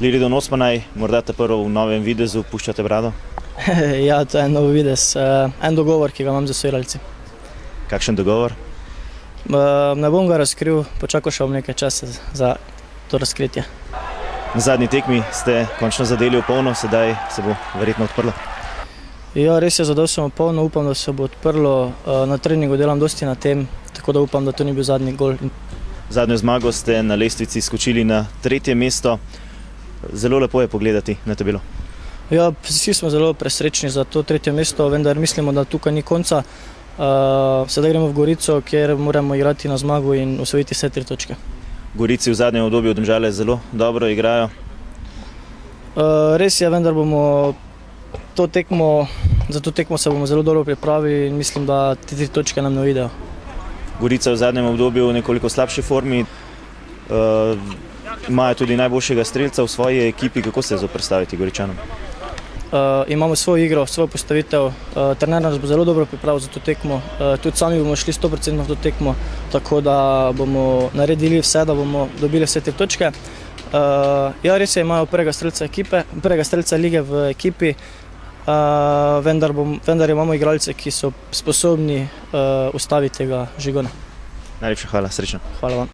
Liridon Osmanaj, morda te prvo v novem videzu puščate brado? Ja, to je nov videz. En dogovor, ki ga imam za soigralci. Kakšen dogovor? Ne bom ga razkril, počakal še bom nekaj časa za to razkritje. Na zadnji tekmi ste končno zadeli v polno, sedaj se bo verjetno odprlo. Ja, res je, zadel sem v polno, upam, da se bo odprlo. Na treningu delam dosti na tem, tako da upam, da to ni bil zadnji gol. Zadnjo zmago ste na lestvici skočili na 3. mesto. Zelo lepo je pogledati na tabelo. Ja, vsi smo zelo presrečni za to 3. mesto, vendar mislimo, da tukaj ni konca. Sedaj gremo v Gorico, kjer moramo igrati na zmago in osvojiti vse 3 točke. Gorici v zadnjem obdobju Domžale zelo dobro igrajo. Res je, vendar bomo za to tekmo se bomo zelo dobro pripravili in mislim, da te 3 točke nam ne uidejo. Gorica je v zadnjem obdobju v nekoliko slabši formi. Imajo tudi najboljšega strelca v svoji ekipi. Kako se zoperstaviti Goričanom? Imamo svojo igro, svojo postavitev. Trener nas bo zelo dobro pripravil za to tekmo. Tudi sami bomo šli 100% v to tekmo, tako da bomo naredili vse, da bomo dobili vse 3 točke. Ja, res je, imajo prvega strelca lige v ekipi, vendar imamo igralce, ki so sposobni ustaviti tega Žigona. Najlepša hvala, srečno. Hvala vam.